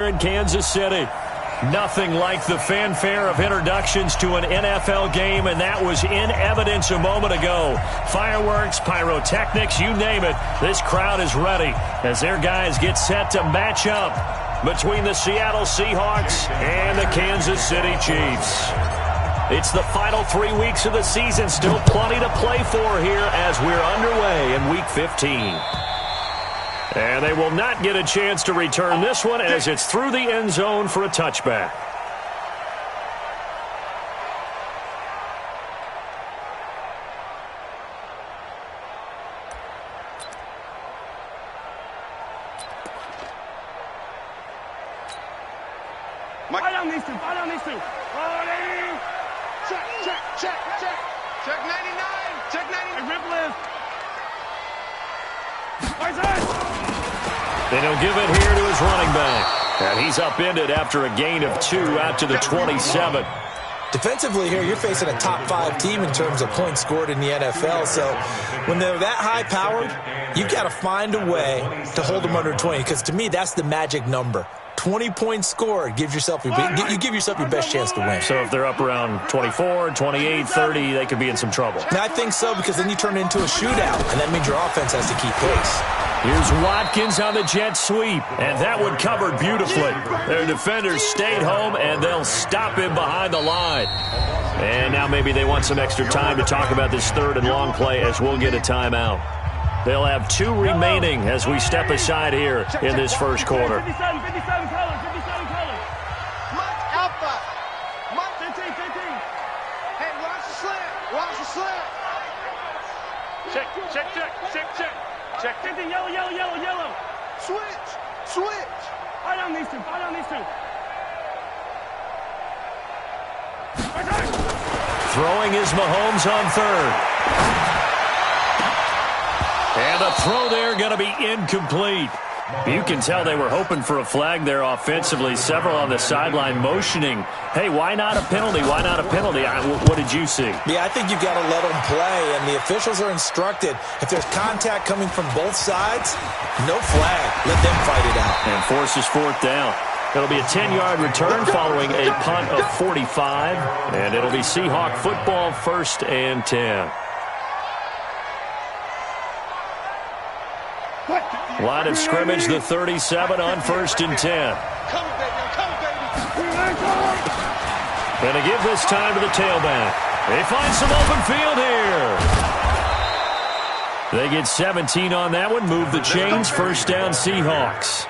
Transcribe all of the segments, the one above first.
In Kansas City. Nothing like the fanfare of introductions to an NFL game, and that was in evidence a moment ago. Fireworks, pyrotechnics, you name it. This crowd is ready as their guys get set to match up between the Seattle Seahawks and the Kansas City Chiefs. It's the final 3 weeks of the season. Still plenty to play for here as we're underway in Week 15. And they will not get a chance to return this one as it's through the end zone for a touchback. Fight on these two. Fight on these two. Check, check, check, check. Check 99. Check 99. Rip lift. Then he'll give it here to his running back. And he's upended after a gain of 2 out to the 27. Defensively here, you're facing a top 5 team in terms of points scored in the NFL. So when they're that high-powered, you've got to find a way to hold them under 20. Because to me, that's the magic number. 20 points scored gives yourself you give yourself your best chance to win. So if they're up around 24, 28, 30, they could be in some trouble. And I think so, because then you turn it into a shootout, and that means your offense has to keep pace. Here's Watkins on the jet sweep, and that one covered beautifully. Their defenders stayed home, and they'll stop him behind the line. And now maybe they want some extra time to talk about this third and long play as we'll get a timeout. They'll have 2 remaining as we step aside here in this first quarter. 57 colors, 57 colors. Mike Alpha. Mike 15. Hey, watch the slant. Watch the slant. Check. Check. 50, yellow. Switch. Fight on these two. Throwing is Mahomes on third. And the throw there going to be incomplete. You can tell they were hoping for a flag there offensively. Several on the sideline motioning, hey, why not a penalty? Why not a penalty? What did you see? Yeah, I think you've got to let them play, and the officials are instructed, if there's contact coming from both sides, no flag. Let them fight it out. And forces fourth down. It'll be a 10-yard return following a punt of 45, and it'll be Seahawk football, 1st and 10. Line of scrimmage, the 37 on 1st and 10. And to give this time to the tailback. They find some open field here. They get 17 on that one, move the chains, 1st down Seahawks.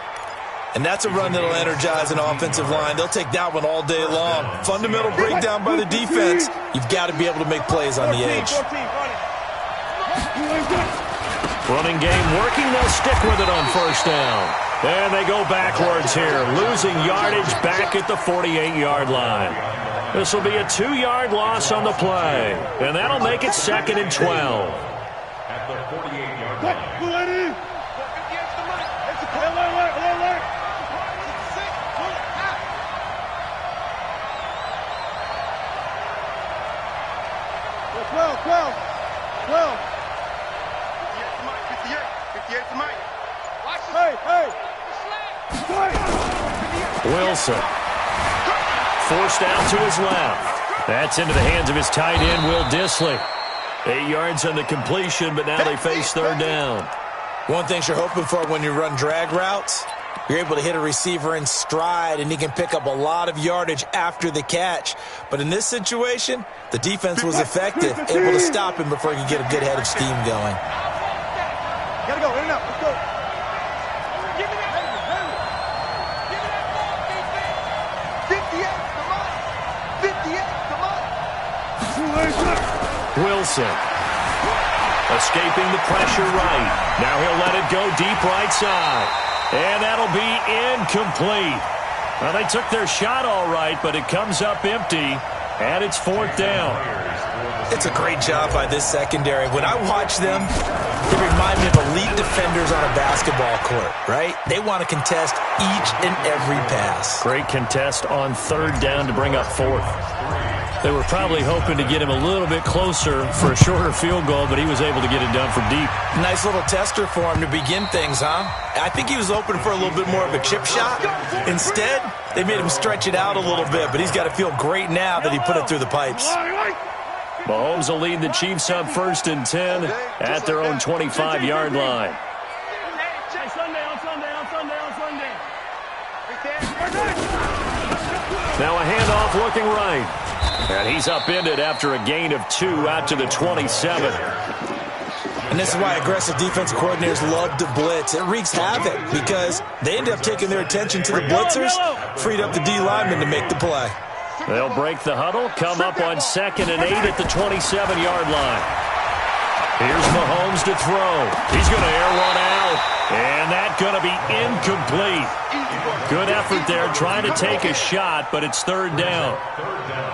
And that's a run that'll energize an offensive line. They'll take that one all day long. Fundamental breakdown by the defense. You've got to be able to make plays on the edge. Running game working. They'll stick with it on 1st down. And they go backwards here, losing yardage back at the 48-yard line. This will be a 2-yard loss on the play. And that'll make it 2nd and 12. At the 48-yard line. Wilson. Forced out to his left. That's into the hands of his tight end, Will Dissly. 8 yards on the completion, but now they face 3rd down. One thing you're hoping for when you run drag routes, you're able to hit a receiver in stride, and he can pick up a lot of yardage after the catch. But in this situation, the defense was effective, able to stop him before he could get a good head of steam going. Gotta go, in and out, let's go. Wilson. Escaping the pressure right. Now he'll let it go deep right side. And that'll be incomplete. Well, they took their shot all right, but it comes up empty, and it's 4th down. It's a great job by this secondary. When I watch them, they remind me of elite defenders on a basketball court, right? They want to contest each and every pass. Great contest on 3rd down to bring up 4th. They were probably hoping to get him a little bit closer for a shorter field goal, but he was able to get it done from deep. Nice little tester for him to begin things, huh? I think he was open for a little bit more of a chip shot. Instead, they made him stretch it out a little bit, but he's got to feel great now that he put it through the pipes. Mahomes will lead the Chiefs up 1st and 10 at their own 25-yard line. Now a handoff looking right. And he's upended after a gain of 2 out to the 27. And this is why aggressive defensive coordinators love to blitz. It wreaks havoc because they end up taking their attention to the blitzers, freed up the D lineman to make the play. They'll break the huddle, come up on 2nd and 8 at the 27-yard line. Here's Mahomes to throw. He's going to air one out, and that's going to be incomplete. Good effort there, trying to take a shot, but it's 3rd down.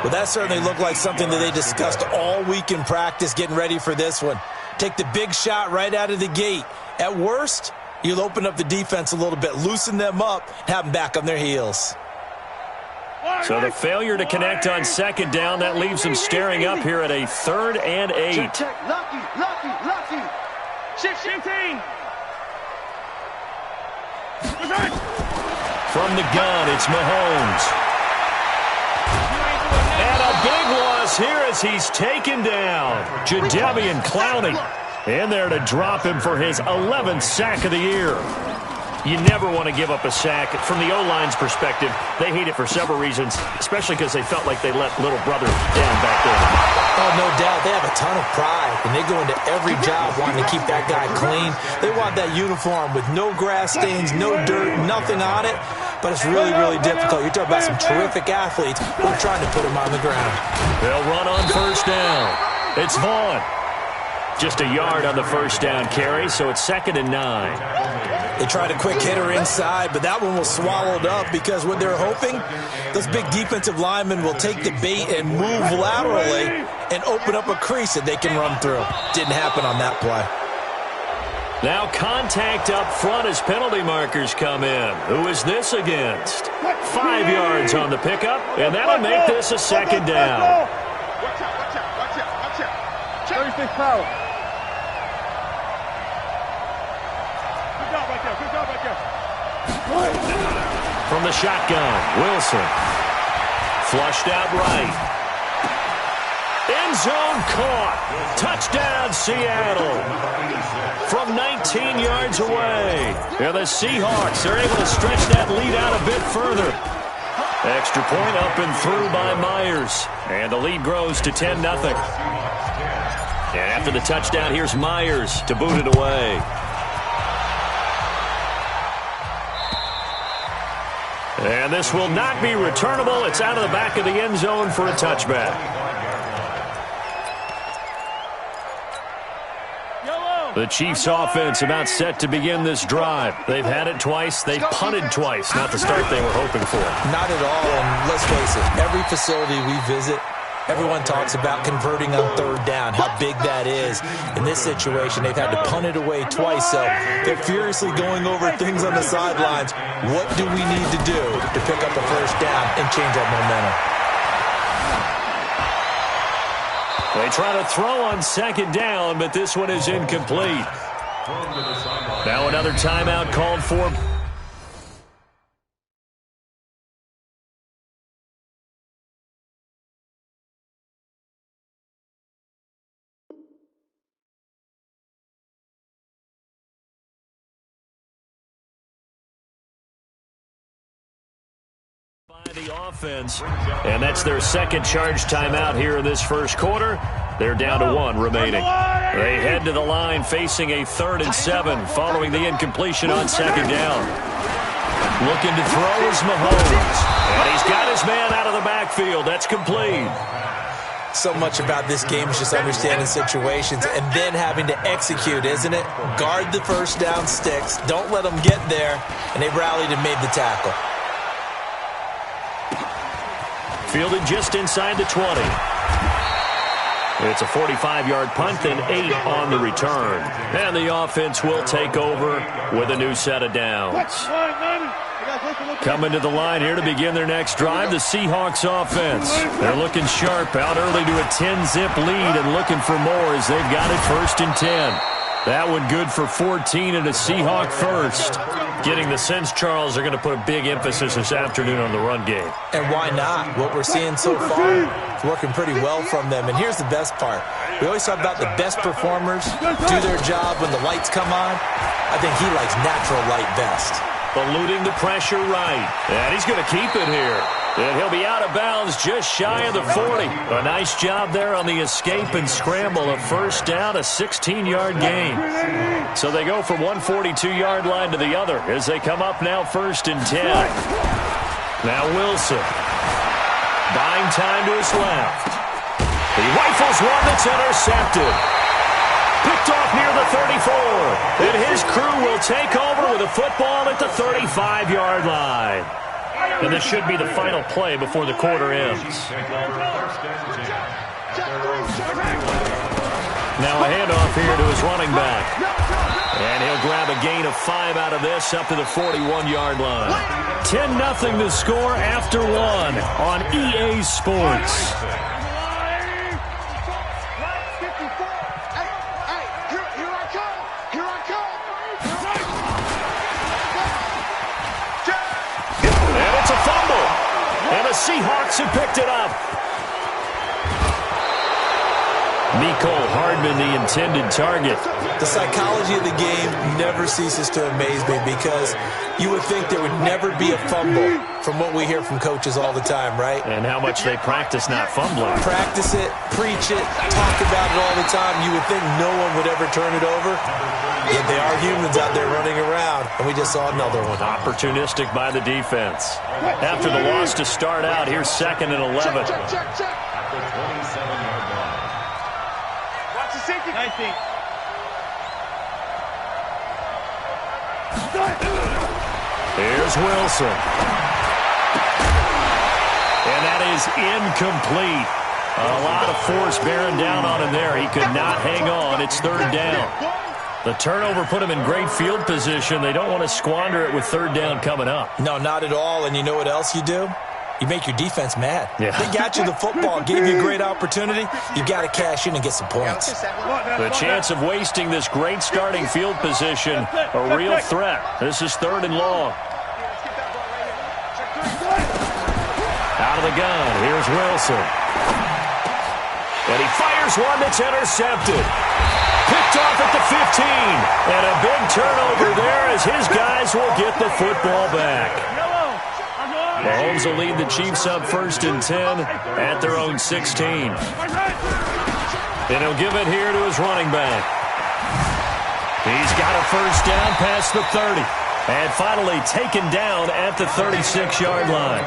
Well, that certainly looked like something that they discussed all week in practice, getting ready for this one. Take the big shot right out of the gate. At worst, you'll open up the defense a little bit, loosen them up, have them back on their heels. So the failure to connect on 2nd down, that leaves them staring up here at a 3rd and 8. Lucky. Shift. From the gun, it's Mahomes. And a big loss here as he's taken down. Jadeveon Clowney in there to drop him for his 11th sack of the year. You never want to give up a sack. From the O-line's perspective, they hate it for several reasons, especially because they felt like they let little brother down back there. Oh, no doubt. They have a ton of pride, and they go into every job wanting to keep that guy clean. They want that uniform with no grass stains, no dirt, nothing on it, but it's really, really difficult. You're talking about some terrific athletes who are trying to put him on the ground. They'll run on 1st down. It's Vaughn. Just a yard on the 1st down carry, so it's 2nd and 9. They tried a quick hitter inside, but that one was swallowed up because what they're hoping, those big defensive linemen will take the bait and move laterally and open up a crease that they can run through. Didn't happen on that play. Now contact up front as penalty markers come in. Who is this against? 5 yards on the pickup, and that'll make this a 2nd down. Watch out. 36 power. Good job right there. From the shotgun, Wilson. Flushed out right. End zone caught. Touchdown, Seattle. From 19 yards away. And the Seahawks are able to stretch that lead out a bit further. Extra point up and through by Myers. And the lead grows to 10-0. And after the touchdown, here's Myers to boot it away. And this will not be returnable. It's out of the back of the end zone for a touchback. The Chiefs offense about set to begin this drive. They've had it twice. They've punted twice. Not the start they were hoping for. Not at all. And let's face it, every facility we visit, everyone talks about converting on 3rd down, how big that is. In this situation, they've had to punt it away twice, so they're furiously going over things on the sidelines. What do we need to do to pick up a 1st down and change our momentum? They try to throw on 2nd down, but this one is incomplete. Now another timeout called for. The offense, and that's their 2nd charge timeout here in this 1st quarter. They're down to 1 remaining. They head to the line facing a 3rd and 7 following the incompletion on 2nd down. Looking to throw is Mahomes, and he's got his man out of the backfield. That's complete. So much about this game is just understanding situations and then having to execute, isn't it? Guard the 1st down sticks. Don't let them get there, and they rallied and made the tackle. Fielded just inside the 20. It's a 45-yard punt and 8 on the return. And the offense will take over with a new set of downs. Coming to the line here to begin their next drive, the Seahawks offense. They're looking sharp, out early to a 10-zip lead and looking for more as they've got it 1st and 10. That one good for 14 and a Seahawk first. Getting the sense, Charles, they're going to put a big emphasis this afternoon on the run game. And why not? What we're seeing so far is working pretty well from them. And here's the best part. We always talk about the best performers do their job when the lights come on. I think he likes natural light best. Eluding the pressure right. And he's going to keep it here. And he'll be out of bounds just shy of the 40. A nice job there on the escape and scramble. A 1st down, a 16-yard gain. So they go from one 42-yard line to the other as they come up now 1st and 10. Now Wilson. Buying time to his left. He rifles one that's intercepted. Picked off near the 34. And his crew will take over with a football at the 35-yard line. And this should be the final play before the quarter ends. Now a handoff here to his running back. And he'll grab a gain of 5 out of this up to the 41-yard line. 10-0 the score after 1 on EA Sports. Seahawks have picked it up. Mecole Hardman, the intended target. The psychology of the game never ceases to amaze me because you would think there would never be a fumble from what we hear from coaches all the time, right? And how much they practice not fumbling. Practice it, preach it, talk about it all the time. You would think no one would ever turn it over. Yet they are humans out there running around, and we just saw another one. Opportunistic by the defense. After the loss to start out, here's 2nd and 11. Watch the safety. 19. Here's Wilson. And that is incomplete. A lot of force bearing down on him there. He could not hang on. It's 3rd down. The turnover put him in great field position. They don't want to squander it with 3rd down coming up. No, not at all. And you know what else you do? You make your defense mad. Yeah. They got you the football, gave you a great opportunity. You got to cash in and get some points. The chance of wasting this great starting field position, a real threat. This is 3rd and long. Out of the gun, here's Wilson. And he fires one that's intercepted. Picked off at the 15. And a big turnover there as his guys will get the football back. Mahomes will lead the Chiefs up 1st and 10 at their own 16. And he'll give it here to his running back. He's got a 1st down past the 30. And finally taken down at the 36-yard line.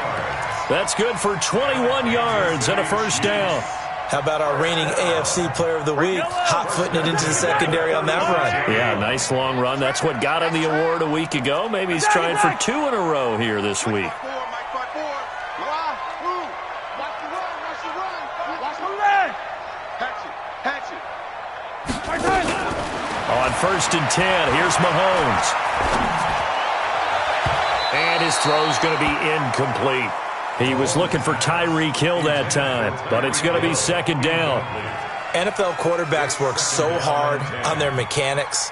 That's good for 21 yards and a 1st down. How about our reigning AFC Player of the Week, hot-footing it into the secondary on that run? Yeah, nice long run. That's what got him the award a week ago. Maybe he's trying for 2 in a row here this week. On 1st and 10, here's Mahomes. And his throw's going to be incomplete. He was looking for Tyreek Hill that time, but it's going to be 2nd down. NFL quarterbacks work so hard on their mechanics,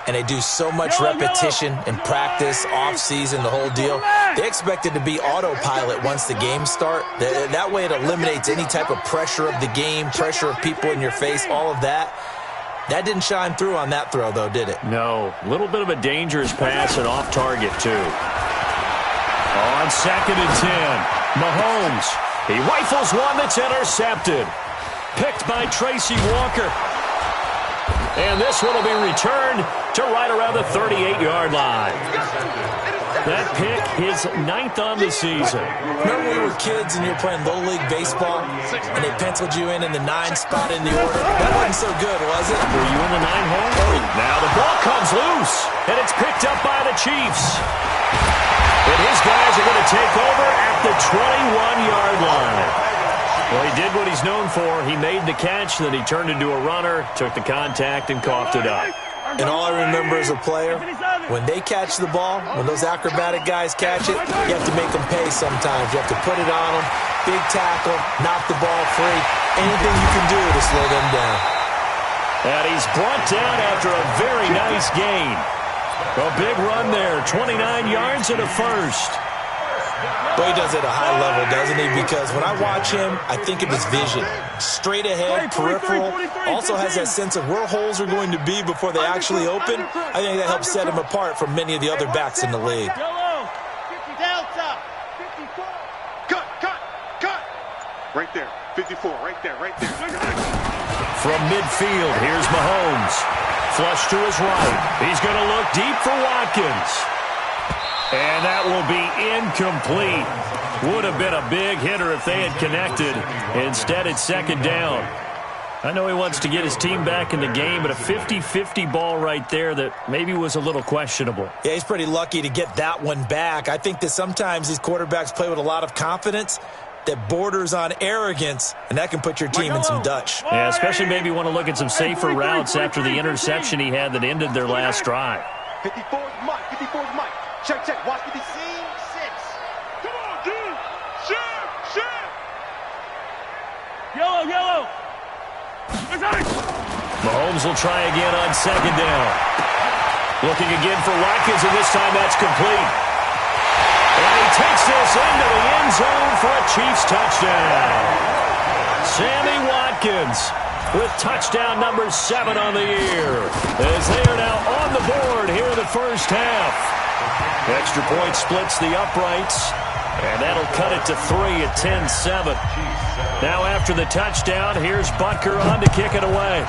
and they do so much repetition in practice, off-season, the whole deal. They expect it to be autopilot once the games start. That way it eliminates any type of pressure of the game, pressure of people in your face, all of that. That didn't shine through on that throw, though, did it? No. A little bit of a dangerous pass and off target, too. On 2nd and 10. Mahomes, he rifles one that's intercepted. Picked by Tracy Walker. And this one will be returned to right around the 38-yard line. That pick, his 9th on the season. Remember when we were kids and you were playing Little League Baseball and they penciled you in the 9 spot in the order? That wasn't so good, was it? Were you in the 9 hole? Now the ball comes loose, and it's picked up by the Chiefs. And his guys are going to take over at the 21-yard line. Well, he did what he's known for. He made the catch, then he turned into a runner, took the contact, and coughed it up. And all I remember as a player, when they catch the ball, when those acrobatic guys catch it, you have to make them pay sometimes. You have to put it on them, big tackle, knock the ball free, anything you can do to slow them down. And he's brought down after a very nice gain. A big run there, 29 yards and a first. Well, he does it at a high level, doesn't he? Because when I watch him, I think of his vision. Straight ahead, peripheral. Also has that sense of where holes are going to be before they actually open. I think that helps set him apart from many of the other backs in the league. Delta. 54. Cut. Right there. 54. Right there. From midfield, here's Mahomes. Flush to his right. He's going to look deep for Watkins. And that will be incomplete. Would have been a big hitter if they had connected. Instead, it's second down. I know he wants to get his team back in the game, but a 50-50 ball right there that maybe was a little questionable. Yeah, he's pretty lucky to get that one back. I think that sometimes these quarterbacks play with a lot of confidence that borders on arrogance, and that can put your team in some Dutch. Yeah, especially maybe want to look at some safer routes after the interception he had that ended their last drive. 54's Mike. Check. Watch for the seam. 6. Come on, dude. Shit. Yellow. Mahomes will try again on second down. Looking again for Watkins, and this time that's complete. And he takes this into the end zone for a Chiefs touchdown. Sammy Watkins with touchdown number 7 on the year, as they are now on the board here in the first half. Extra point splits the uprights, and that'll cut it to 3 at 10-7. Now after the touchdown, here's Butker on to kick it away.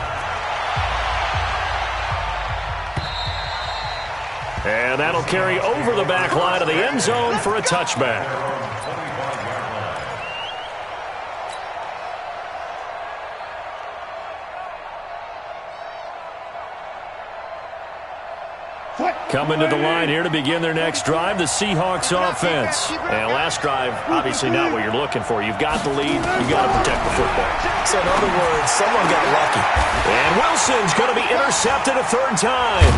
And that'll carry over the back line of the end zone for a touchback. Coming to the line here to begin their next drive, the Seahawks offense. And last drive, obviously not what you're looking for. You've got the lead. You've got to protect the football. So in other words, someone got lucky. And Wilson's going to be intercepted a third time.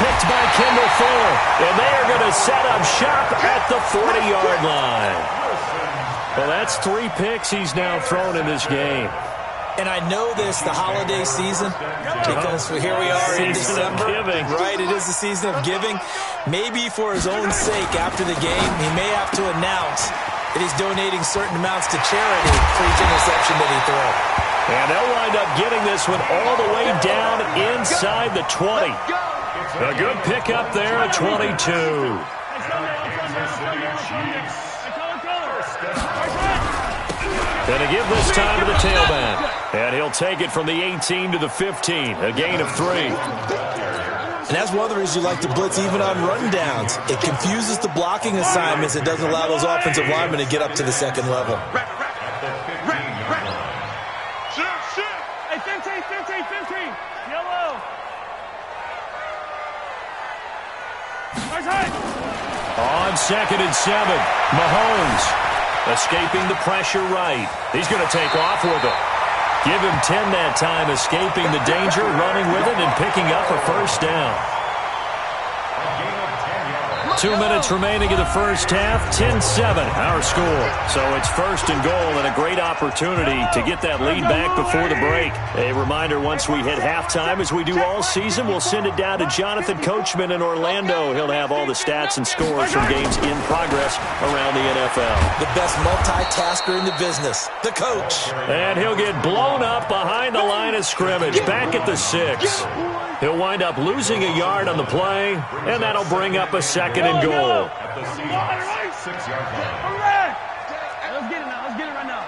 Picked by Kendall Fuller. And they are going to set up shop at the 40-yard line. Well, that's 3 picks he's now thrown in this game. And I know this, the holiday season, because here we are in December. Right, it is the season of giving. Maybe for his own sake after the game, he may have to announce that he's donating certain amounts to charity for each interception that he throws. And they'll wind up getting this one all the way down inside the 20. A good pick up there at 22. Gonna give this time to the tailback. And he'll take it from the 18 to the 15. A gain of 3. And that's one of the reasons you like to blitz even on rundowns. It confuses the blocking assignments. It doesn't allow those offensive linemen to get up to the second level. Hey, 15. Yellow. On 2nd and 7, Mahomes escaping the pressure right. He's going to take off with it. Give him 10 that time, escaping the danger, running with it, and picking up a first down. 2 minutes remaining in the first half, 10-7 our score. So it's first and goal and a great opportunity to get that lead back before the break. A reminder, once we hit halftime, as we do all season, we'll send it down to Jonathan Coachman in Orlando. He'll have all the stats and scores from games in progress around the NFL. The best multitasker in the business, the coach. And he'll get blown up behind the line of scrimmage, back at the 6. He'll wind up losing a yard on the play, and that'll bring up a 2nd and goal. Let's get it right now.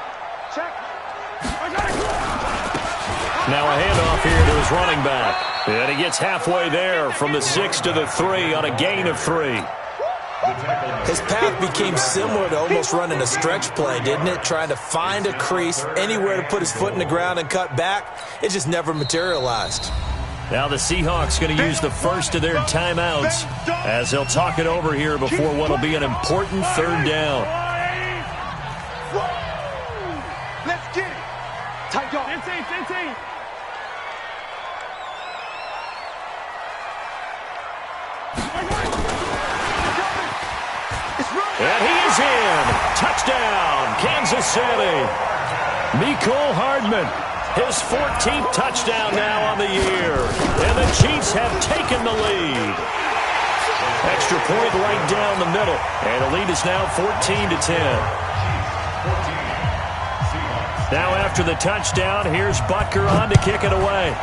Check. Now a handoff here to his running back. And he gets halfway there from the 6 to the 3 on a gain of 3. His path became similar to almost running a stretch play, didn't it? Trying to find a crease, anywhere to put his foot in the ground and cut back. It just never materialized. Now the Seahawks going to use the first of their timeouts as they'll talk it over here before what will be an important third down. Let's And he is in. Touchdown, Kansas City. Mecole Hardman, his 14th touchdown now on the year. And the Chiefs have taken the lead. Extra point right down the middle. And the lead is now 14-10. Now after the touchdown, here's Butker on to kick it away.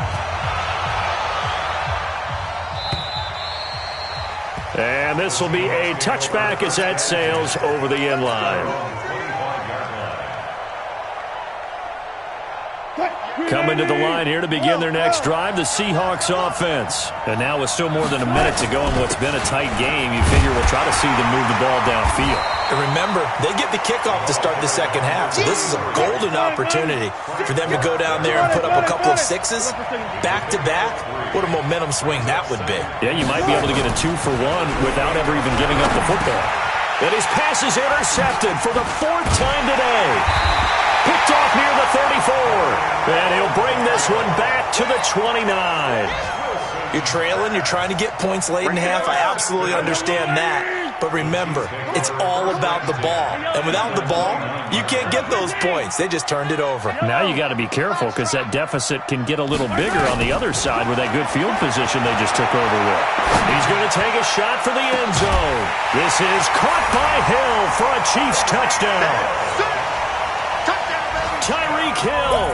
And this will be a touchback as that sails over the end line. Coming to the line here to begin their next drive, the Seahawks offense. And now with still more than a minute to go in what's been a tight game, you figure we'll try to see them move the ball downfield. And remember, they get the kickoff to start the second half, so this is a golden opportunity for them to go down there and put up a couple of sixes back-to-back. What a momentum swing that would be. Yeah, you might be able to get a 2-for-1 without ever even giving up the football. And his pass is intercepted for the 4th time today. Picked off near the 34. And he'll bring this one back to the 29. You're trailing, you're trying to get points late in half. I absolutely understand that. But remember, it's all about the ball. And without the ball, you can't get those points. They just turned it over. Now you got to be careful because that deficit can get a little bigger on the other side with that good field position they just took over with. He's going to take a shot for the end zone. This is caught by Hill for a Chiefs touchdown. Tyreek Hill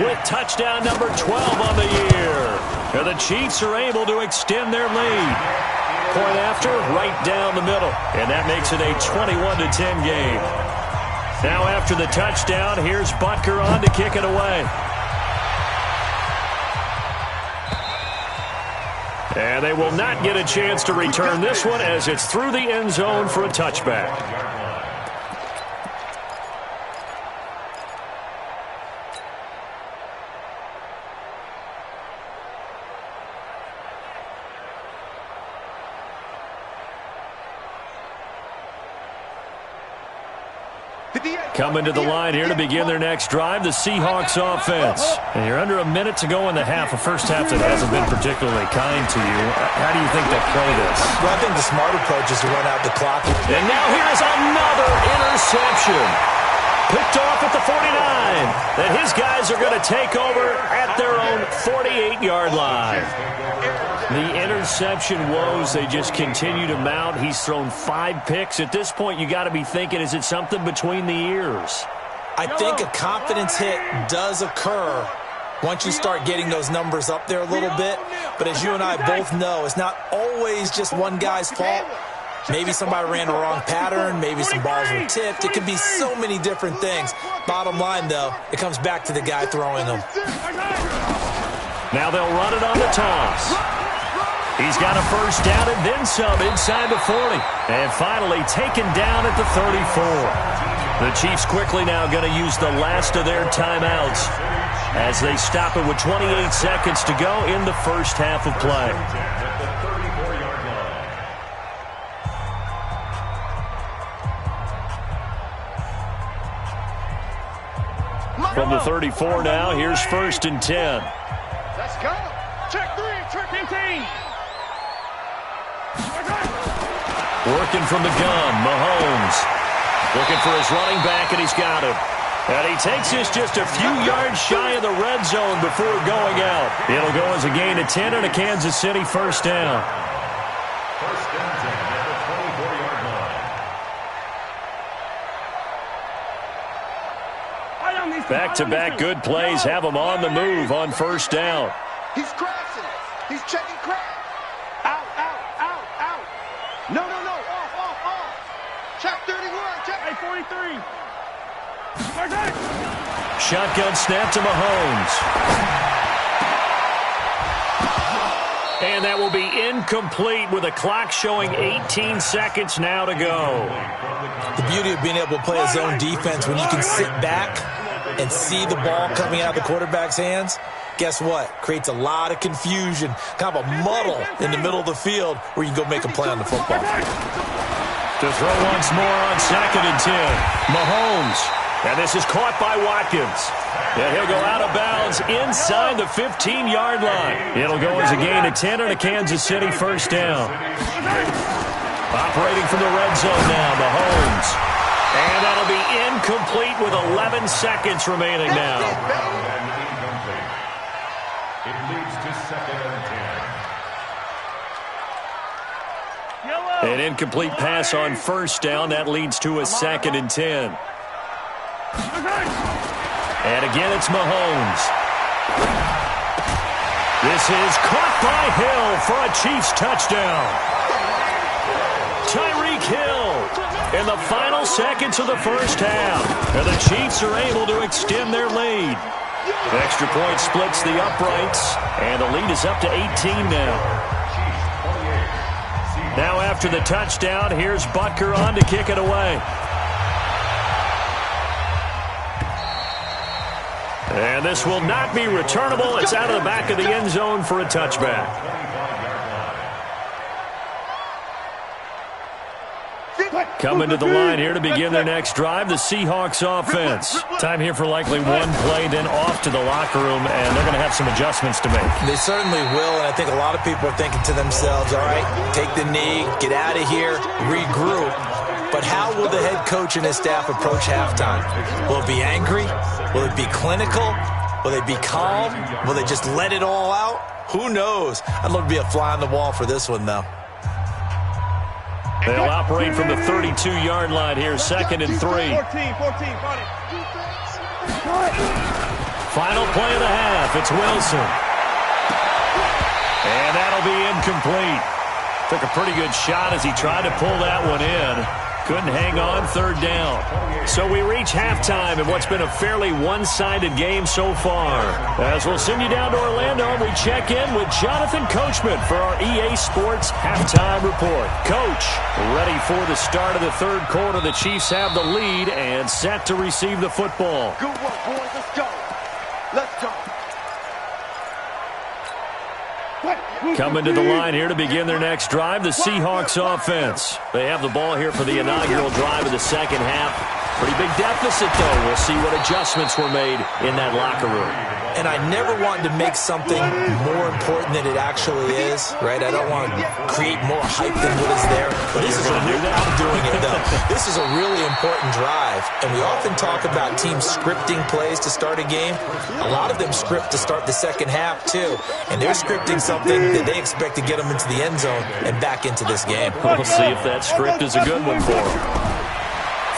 with touchdown number 12 on the year. And the Chiefs are able to extend their lead. Point after, right down the middle. And that makes it a 21-10 game. Now after the touchdown, here's Butker on to kick it away. And they will not get a chance to return this one as it's through the end zone for a touchback. Coming to the line here to begin their next drive, the Seahawks offense. And you're under a minute to go in the half, a first half that hasn't been particularly kind to you. How do you think they'll play this? Well, I think the smart approach is to run out the clock. And now here's another interception. Picked off at the 49. And his guys are going to take over at their own 48-yard line. The interception woes, they just continue to mount. He's thrown 5 picks. At this point, you got to be thinking, is it something between the ears? I think a confidence hit does occur once you start getting those numbers up there a little bit. But as you and I both know, it's not always just one guy's fault. Maybe somebody ran the wrong pattern. Maybe some balls were tipped. It could be so many different things. Bottom line, though, it comes back to the guy throwing them. Now they'll run it on the toss. He's got a first down and then some inside the 40. And finally taken down at the 34. The Chiefs quickly now going to use the last of their timeouts as they stop it with 28 seconds to go in the first half of play. From the 34 now, here's 1st and 10. Let's go. Check 3, check 15. Working from the gun, Mahomes. Looking for his running back, and he's got him. And he takes this just a few yards shy of the red zone before going out. It'll go as a gain of 10 and a Kansas City first down. First and 10 at the 24-yard line. Back-to-back good plays have him on the move on first down. He's crashing. He's checking crash. Out, out, out, out. No, no, no. Off, off, off. Check 31. Check 43. Shotgun snap to Mahomes. And that will be incomplete with a clock showing 18 seconds now to go. The beauty of being able to play a zone defense when you can sit back and see the ball coming out of the quarterback's hands, guess what? Creates a lot of confusion, kind of a muddle in the middle of the field where you can go make a play on the football. To throw once more on 2nd and 10. Mahomes And this is caught by Watkins. And he'll go out of bounds inside the 15-yard line. It'll go as a gain of 10 and a Kansas City first down. Operating from the red zone now, Mahomes. And that'll be incomplete with 11 seconds remaining now. It leads to 2nd and 10. An incomplete pass on first down. That leads to a 2nd and 10. And again, it's Mahomes. This is caught by Hill for a Chiefs touchdown. Tyreek Hill in the final seconds of the first half. And the Chiefs are able to extend their lead. The extra point splits the uprights, and the lead is up to 18 now. Now after the touchdown, here's Butker on to kick it away. And this will not be returnable. It's out of the back of the end zone for a touchback. Coming to the line here to begin their next drive, the Seahawks offense. Time here for likely one play, then off to the locker room, and they're going to have some adjustments to make. They certainly will, and I think a lot of people are thinking to themselves, all right, take the knee, get out of here, regroup. But how will the head coach and his staff approach halftime? Will it be angry? Will it be clinical? Will they be calm? Will they just let it all out? Who knows? I'd love to be a fly on the wall for this one, though. They'll operate from the 32-yard line here, 2nd and 3. 14, Final play of the half. It's Wilson. And that'll be incomplete. Took a pretty good shot as he tried to pull that one in. Couldn't hang on, 3rd down. So we reach halftime in what's been a fairly one-sided game so far. As we'll send you down to Orlando, we check in with Jonathan Coachman for our EA Sports Halftime Report. Coach, ready for the start of the 3rd quarter. The Chiefs have the lead and set to receive the football. Good work, boys. Let's go. Let's go. Coming to the line here to begin their next drive, the Seahawks offense. They have the ball here for the inaugural drive of the second half. Pretty big deficit, though. We'll see what adjustments were made in that locker room. And I never want to make something more important than it actually is, right? I don't want to create more hype than what is there. But this is I'm doing it, though. This is a really important drive. And we often talk about teams scripting plays to start a game. A lot of them script to start the second half, too. And they're scripting something that they expect to get them into the end zone and back into this game. We'll see if that script is a good one for them.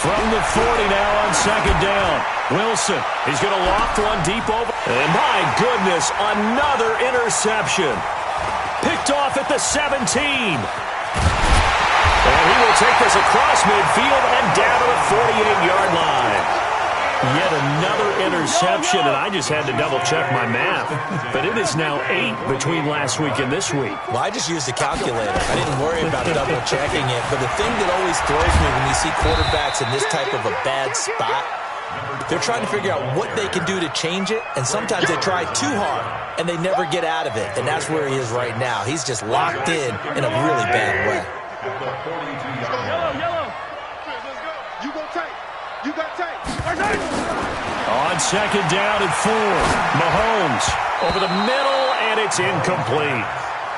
From the 40 now on 2nd down. Wilson, he's going to loft one deep over. And my goodness, another interception. Picked off at the 17. And he will take this across midfield and down to the 48-yard line. Yet another interception, and I just had to double-check my math. But it is now 8 between last week and this week. Well, I just used a calculator. I didn't worry about double-checking it. But the thing that always throws me when you see quarterbacks in this type of a bad spot, they're trying to figure out what they can do to change it, and sometimes they try too hard, and they never get out of it. And that's where he is right now. He's just locked in a really bad way. Yellow. You go tight. You got tight. On 2nd down and 4, Mahomes over the middle, and it's incomplete.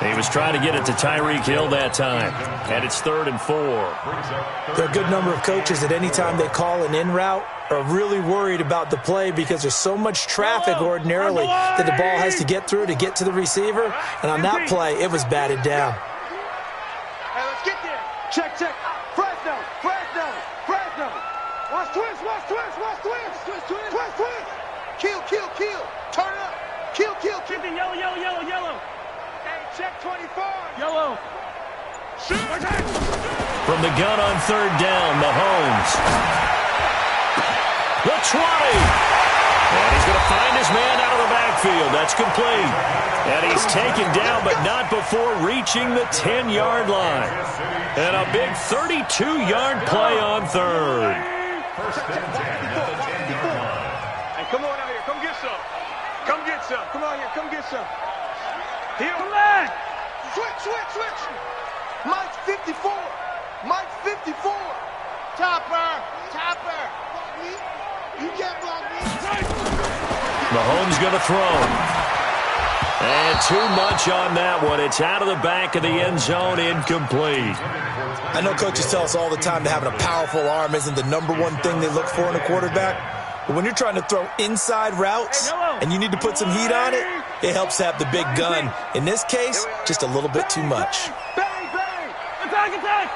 He was trying to get it to Tyreek Hill that time, and it's 3rd and 4. There are a good number of coaches that any time they call an in route are really worried about the play because there's so much traffic ordinarily that the ball has to get through to get to the receiver. And on that play, it was batted down. Hey, let's get there. Check. Fresno. Watch twist. Kill. Turn up. Kill. Keep it yellow. Hey, check 24. Yellow. Shoot. From the gun on 3rd down, Mahomes. The 20. And he's going to find his man out of the backfield. That's complete. And he's taken down, but not before reaching the 10-yard line. And a big 32-yard play on 3rd. Hey, come on out here. Come get some. Come on here. Come get some. Here. Come on. Switch. Mike 54. Chopper. You can't block me. Mahomes going to throw. And too much on that one. It's out of the back of the end zone, incomplete. I know coaches tell us all the time that having a powerful arm isn't the #1 thing they look for in a quarterback. But when you're trying to throw inside routes and you need to put some heat on it, it helps to have the big gun. In this case, just a little bit too much. Bang, bang. Attack, attack.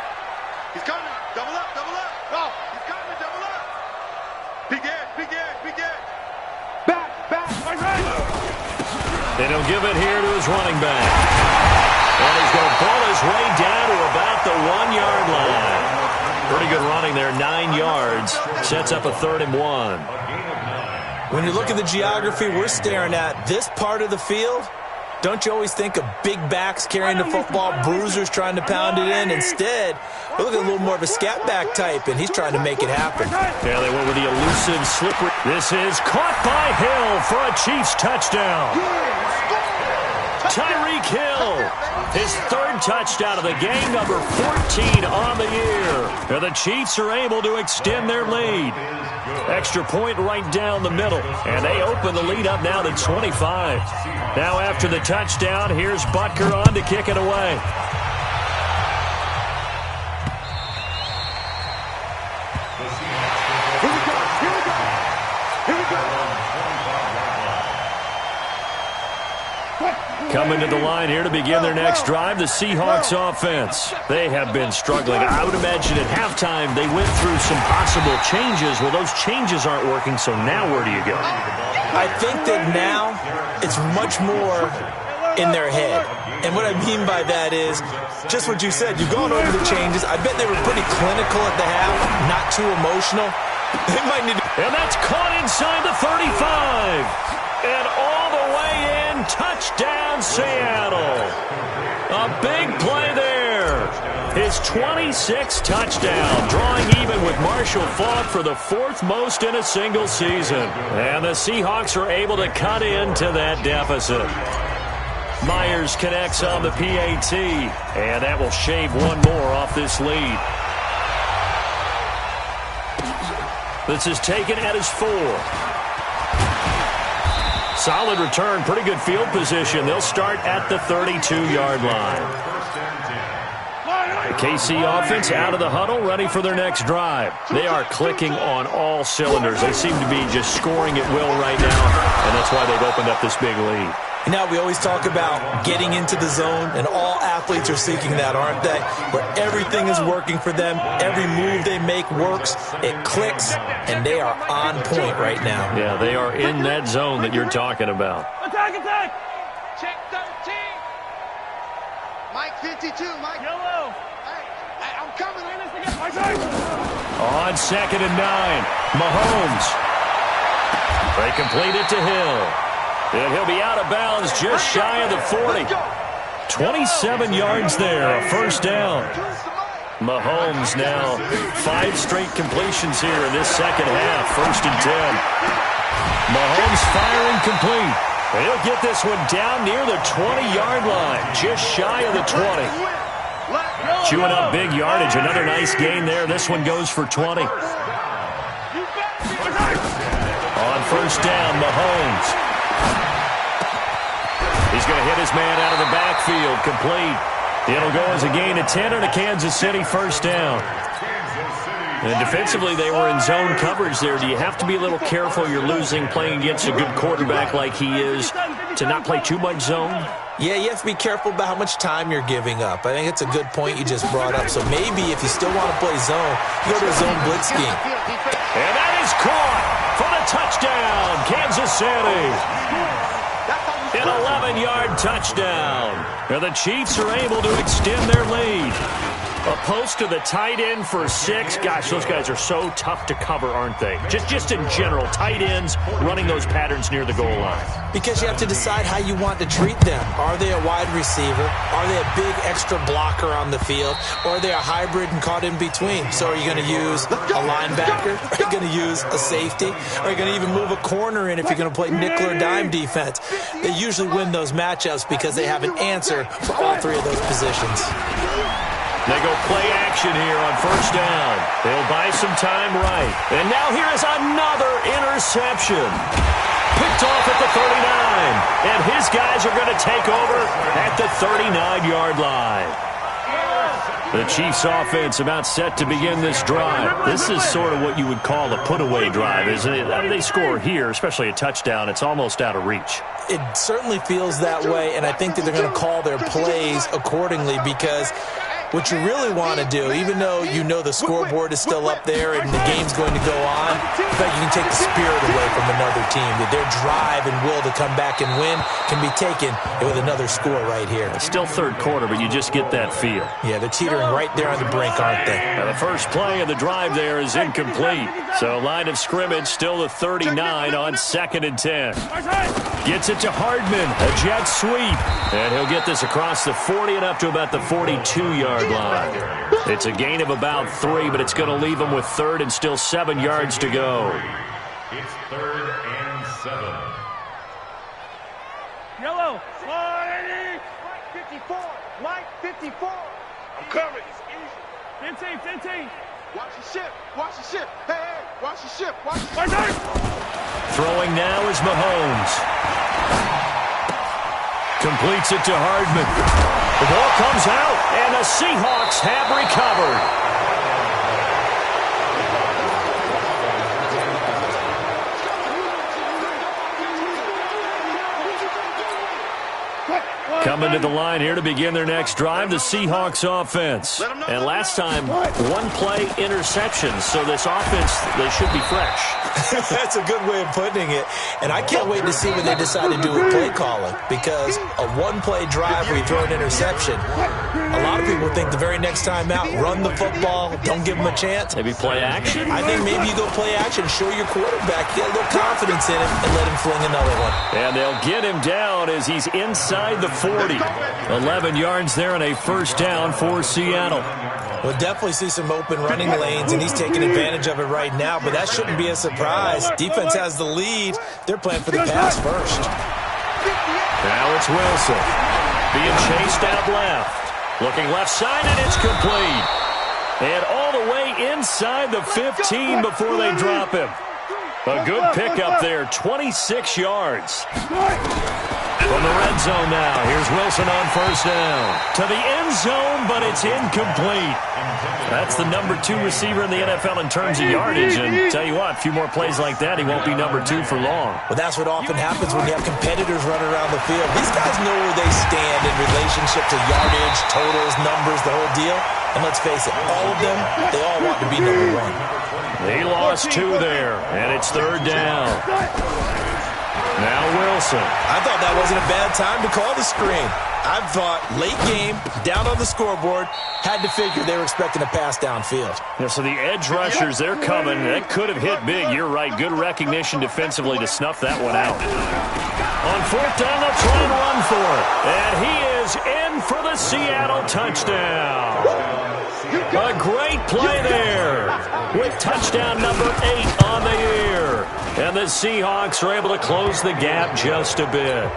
He's coming. Double up, double up. Oh, he's coming, double up. Big edge, big edge, big edge. Back, back. And he'll give it here to his running back. And he's going to pull his way down to about the 1-yard line. Pretty good running there, 9 yards. Sets up a 3rd and 1. When you look at the geography we're staring at, this part of the field, don't you always think of big backs carrying the football, bruisers trying to pound it in? Instead, we're looking at a little more of a scat back type, and he's trying to make it happen. Yeah, they went with the elusive, slippery. This is caught by Hill for a Chiefs touchdown. Tyreek Hill, his 3rd touchdown of the game, number 14 on the year. And the Chiefs are able to extend their lead. Extra point right down the middle, and they open the lead up now to 25. Now after the touchdown, here's Butker on to kick it away. Coming to the line here to begin their next drive, the Seahawks offense. They have been struggling. I would imagine at halftime they went through some possible changes. Well, those changes aren't working, so now where do you go? I think that now it's much more in their head. And what I mean by that is just what you said. You've gone over the changes. I bet they were pretty clinical at the half, not too emotional. They might need to... And that's caught inside the 35. And all the way in, touchdown Seattle. A big play there. His 26th touchdown, drawing even with Marshall Faulk for the 4th most in a single season. And the Seahawks are able to cut into that deficit. Myers connects on the PAT, and that will shave one more off this lead. This is taken at his 4. Solid return, pretty good field position. They'll start at the 32-yard line. The KC offense out of the huddle, ready for their next drive. They are clicking on all cylinders. They seem to be just scoring at will right now, and that's why they've opened up this big lead. Now, we always talk about getting into the zone, and all athletes are seeking that, aren't they? Where everything is working for them, every move they make works, it clicks, and they are on point right now. Yeah, they are in that zone that you're talking about. Attack, attack. Check 13. Mike 52, Mike. Yellow. Hey, I'm coming. On 2nd and 9, Mahomes. They complete it to Hill. And he'll be out of bounds just shy of the 40. 27 yards there, a 1st down. Mahomes now 5 straight completions here in this second half, 1st and 10. Mahomes firing complete. And he'll get this one down near the 20-yard line, just shy of the 20. Chewing up big yardage, another nice gain there. This one goes for 20. On 1st down, Mahomes. He's going to hit his man out of the backfield, complete. It'll go as a gain of 10 and a Kansas City 1st down. And defensively, they were in zone coverage there. Do you have to be a little careful? You're losing playing against a good quarterback like he is to not play too much zone? Yeah, you have to be careful about how much time you're giving up. I think it's a good point you just brought up. So maybe if you still want to play zone, you go to a zone blitz scheme. And that is caught for the touchdown, Kansas City. An 11-yard touchdown. Now the Chiefs are able to extend their lead. A post to the tight end for 6. Gosh, those guys are so tough to cover, aren't they? Just in general, tight ends running those patterns near the goal line. Because you have to decide how you want to treat them. Are they a wide receiver? Are they a big extra blocker on the field? Or are they a hybrid and caught in between? So are you going to use a linebacker? Are you going to use a safety? Are you going to even move a corner in if you're going to play nickel or dime defense? They usually win those matchups because they have an answer for all 3 of those positions. They go play action here on first down. They'll buy some time right. And now here is another interception. Picked off at the 39. And his guys are going to take over at the 39-yard line. The Chiefs offense about set to begin this drive. This is sort of what you would call a put-away drive, isn't it? I mean, they score here, especially a touchdown. It's almost out of reach. It certainly feels that way, and I think that they're going to call their plays accordingly because what you really want to do, even though you know the scoreboard is still up there and the game's going to go on, in fact, you can take the spirit away from another team, that their drive and will to come back and win can be taken with another score right here. It's still third quarter, but you just get that feel. Yeah, they're teetering right there on the brink, aren't they? Now, the first play of the drive there is incomplete. So line of scrimmage still the 39 on 2nd and 10. Gets it to Hardman, a jet sweep. And he'll get this across the 40 and up to about the 42-yard line. It's a gain of about 3, but it's going to leave him with 3rd and still 7 yards to go. It's 3rd and 7. Yellow. Mike 54. Mike 54. I'm coming. It's easy. 15. Watch the ship. Watch the ship. Hey, hey. Watch the ship. Watch the ship. Throwing now is Mahomes. Completes it to Hardman. The ball comes out, and the Seahawks have recovered. Coming to the line here to begin their next drive, the Seahawks offense. And last time, one-play interception, so this offense, they should be fresh. That's a good way of putting it. And I can't wait to see what they decide to do with play calling, because a one-play drive where you throw an interception, a lot of people think the very next time out, run the football, don't give them a chance. Maybe play action? I think maybe you go play action, show your quarterback, get a little confidence in him, and let him fling another one. And they'll get him down as he's inside the 40. 11 yards there and a first down for Seattle. We'll definitely see some open running lanes, and he's taking advantage of it right now, but that shouldn't be a surprise. Defense has the lead. They're playing for the pass first. Now it's Wilson. Being chased out left. Looking left side, and it's complete. And all the way inside the 15 before they drop him. A good pickup there, 26 yards. From the red zone now, here's Wilson on first down. To the end zone, but it's incomplete. That's the number 2 receiver in the NFL in terms of yardage. And tell you what, a few more plays like that, he won't be number 2 for long. Well, that's what often happens when you have competitors running around the field. These guys know where they stand in relationship to yardage, totals, numbers, the whole deal. And let's face it, all of them, they all want to be number 1. He lost 2 there, and it's third down. Now Wilson. I thought that wasn't a bad time to call the screen. I thought late game, down on the scoreboard, had to figure they were expecting a pass downfield. Yeah, so the edge rushers, they're coming. That could have hit big. You're right. Good recognition defensively to snuff that one out. On fourth down, they'll try and run for it. And he is in for the Seattle touchdown. A great play there with touchdown number 8 on the year. And the Seahawks are able to close the gap just a bit.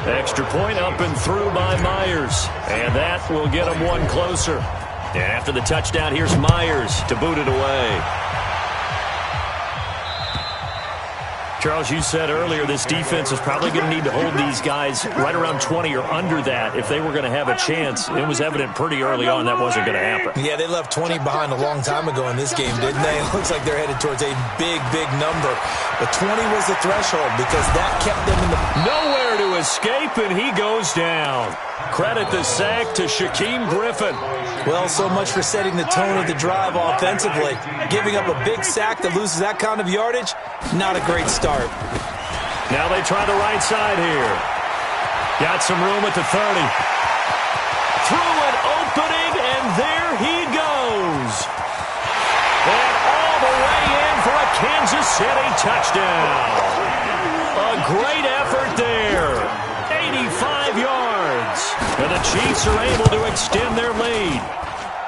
Extra point up and through by Myers. And that will get them one closer. And after the touchdown, here's Myers to boot it away. Charles, you said earlier this defense is probably going to need to hold these guys right around 20 or under that if they were going to have a chance. It was evident pretty early on that wasn't going to happen. Yeah, they left 20 behind a long time ago in this game, didn't they? It looks like they're headed towards a big, big number. But 20 was the threshold because that kept them in the... Nowhere to escape, and he goes down. Credit the sack to Shaquem Griffin. Well, so much for setting the tone of the drive offensively. Giving up a big sack that loses that kind of yardage, not a great start. Now they try the right side here. Got some room at the 30. Through an opening, and there he goes. And all the way in for a Kansas City touchdown. A great effort there. 85 yards. And the Chiefs are able to extend their lead.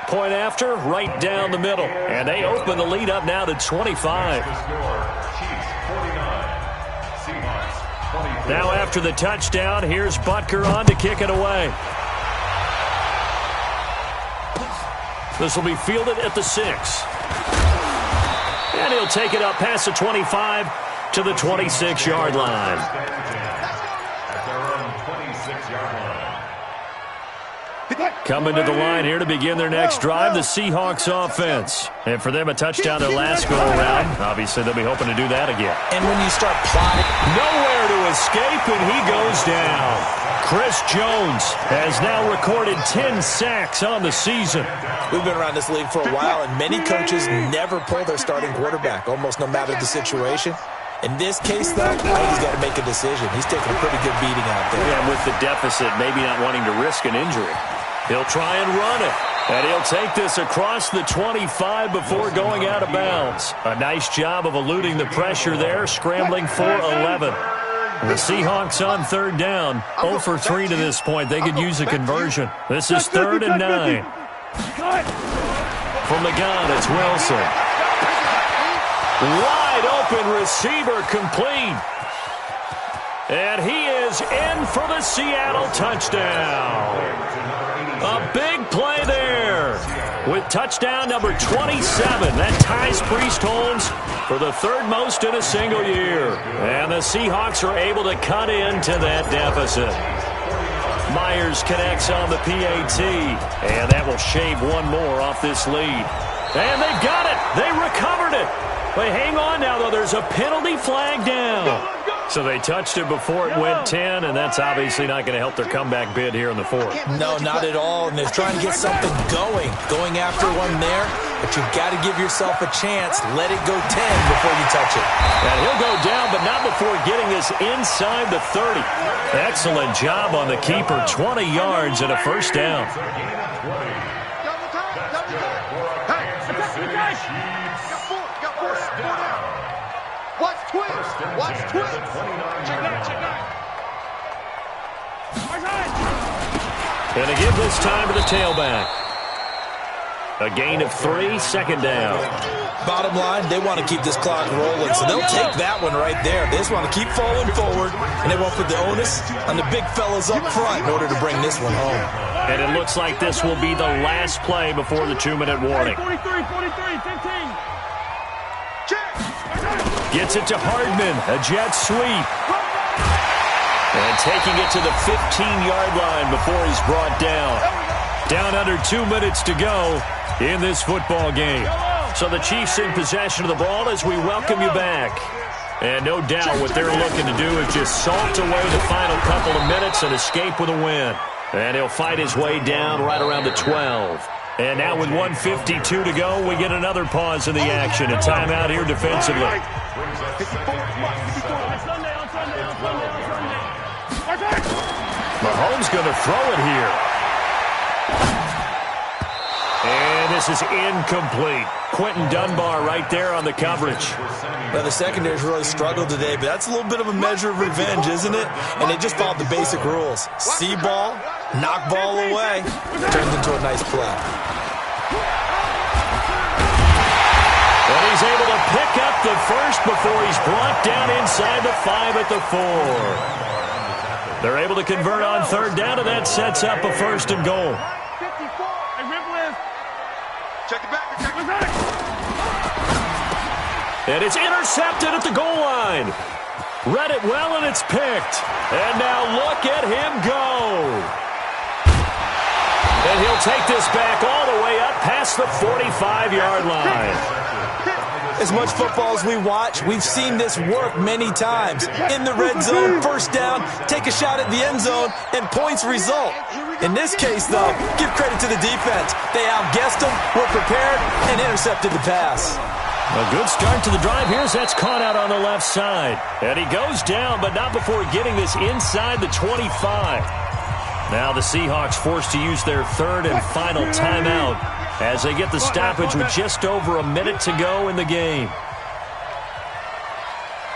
Point after, right down the middle. And they open the lead up now to 25. Now after the touchdown, here's Butker on to kick it away. This will be fielded at the 6. And he'll take it up past the 25 to the 26-yard line. At their own 26-yard line. Coming to the line here to begin their next drive, the Seahawks offense. And for them, a touchdown their last go-around. Obviously, they'll be hoping to do that again. And when you start plotting, nowhere to escape, and he goes down. Chris Jones has now recorded 10 sacks on the season. We've been around this league for a while, and many coaches never pull their starting quarterback, almost no matter the situation. In this case, though, I think he's got to make a decision. He's taking a pretty good beating out there. Yeah, with the deficit, maybe not wanting to risk an injury. He'll try and run it. And he'll take this across the 25 before going out of bounds. A nice job of eluding the pressure there, scrambling for 11. The Seahawks on third down, 0 for 3 to this point. They could use a conversion. This is 3rd and 9. From the gun, it's Wilson. Wide open receiver complete. And he is in for the Seattle touchdown. A big play there with touchdown number 27. That ties Priest Holmes for the 3rd most in a single year. And the Seahawks are able to cut into that deficit. Myers connects on the PAT, and that will shave one more off this lead. And they've got it. They recovered it. But hang on now, though. There's a penalty flag down. So they touched it before it went 10, and that's obviously not going to help their comeback bid here in the 4th. No, not at all. And they're trying to get something going after one there. But you've got to give yourself a chance. Let it go 10 before you touch it. And he'll go down, but not before getting us inside the 30. Excellent job on the keeper. 20 yards and a first down. Watch twins. Watch twins. Check that. And to give this time to the tailback. A gain of 3, second down. Bottom line, they want to keep this clock rolling, so they'll take that one right there. They just want to keep falling forward, and they won't put the onus on the big fellas up front in order to bring this one home. And it looks like this will be the last play before the 2-minute warning. 43, 15. Gets it to Hardman, a jet sweep. And taking it to the 15-yard line before he's brought down. Down under 2 minutes to go in this football game. So the Chiefs in possession of the ball as we welcome you back. And no doubt what they're looking to do is just salt away the final couple of minutes and escape with a win. And he'll fight his way down right around the 12. And now with 1:52 to go, we get another pause in the action. A timeout here defensively. Mahomes going to throw it here. And this is incomplete. Quentin Dunbar right there on the coverage. Well, the secondary's really struggled today, but that's a little bit of a measure of revenge, isn't it? And they just followed the basic rules. See ball, knock ball away. Turns into a nice play. And he's able to pick up the first before he's brought down inside the 5 at the 4. They're able to convert on third down, and that sets up a 1st and goal. Check it back. And it's intercepted at the goal line. Read it well, and it's picked. And now look at him go. And he'll take this back all the way up past the 45-yard line. As much football as we watch, we've seen this work many times. In the red zone, first down, take a shot at the end zone, and points result. In this case, though, give credit to the defense. They outguessed them, were prepared, and intercepted the pass. A good start to the drive here as that's caught out on the left side. And he goes down, but not before getting this inside the 25. Now the Seahawks forced to use their 3rd and final timeout as they get the stoppage with just over a minute to go in the game.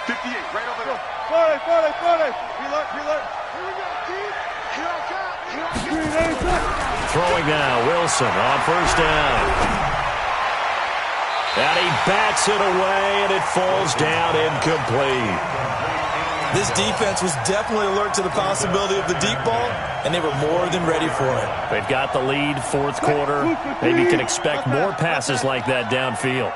58, right over there. 40. Reload. Here we go, Steve. Throwing now, Wilson on first down. And he bats it away, and it falls down incomplete. This defense was definitely alert to the possibility of the deep ball, and they were more than ready for it. They've got the lead, fourth quarter. Maybe you can expect more passes like that downfield.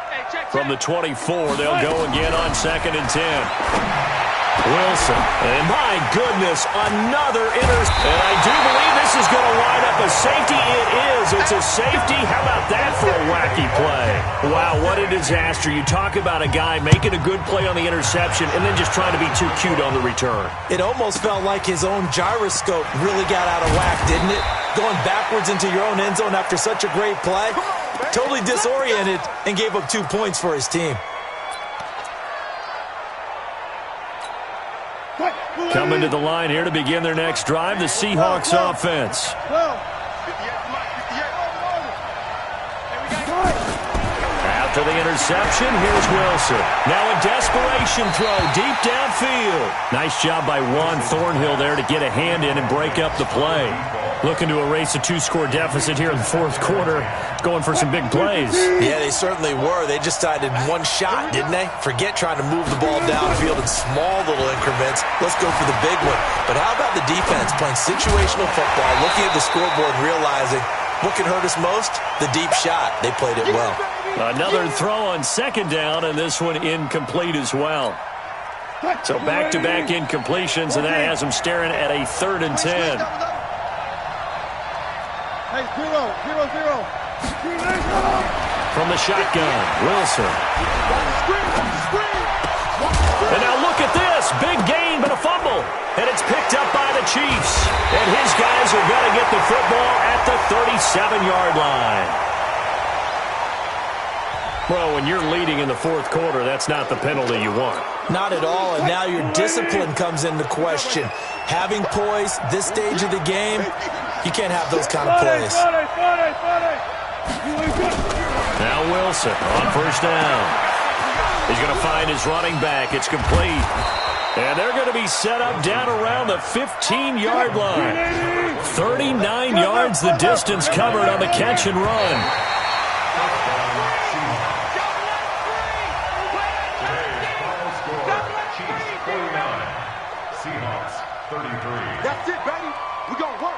From the 24, they'll go again on 2nd and 10. Wilson, and my goodness, another interception. And I do believe this is going to line up a safety. It is. It's a safety. How about that for a wacky play? Wow, what a disaster. You talk about a guy making a good play on the interception and then just trying to be too cute on the return. It almost felt like his own gyroscope really got out of whack, didn't it? Going backwards into your own end zone after such a great play. Totally disoriented and gave up 2 points for his team. Coming to the line here to begin their next drive, the Seahawks offense. After the interception, here's Wilson. Now a desperation throw deep downfield. Nice job by Juan Thornhill there to get a hand in and break up the play. Looking to erase a 2-score deficit here in the fourth quarter. Going for some big plays. Yeah, they certainly were. They just decided one shot, didn't they? Forget trying to move the ball downfield in small little increments. Let's go for the big one. But how about the defense playing situational football, looking at the scoreboard and realizing what can hurt us most? The deep shot. They played it well. Another throw on 2nd down, and this one incomplete as well. So back-to-back incompletions, and that has them staring at a 3rd and 10. Hey, 0-0-0. From the shotgun, Wilson. And now look at this. Big gain, but a fumble. And it's picked up by the Chiefs. And his guys are going to get the football at the 37-yard line. Well, when you're leading in the fourth quarter, that's not the penalty you want. Not at all, and now your discipline comes into question. Having poise this stage of the game, you can't have those kind of plays. Now Wilson on 1st down. He's going to find his running back. It's complete. And they're going to be set up down around the 15-yard line. 39 yards the distance covered on the catch and run. That's it, baby. We're going to work.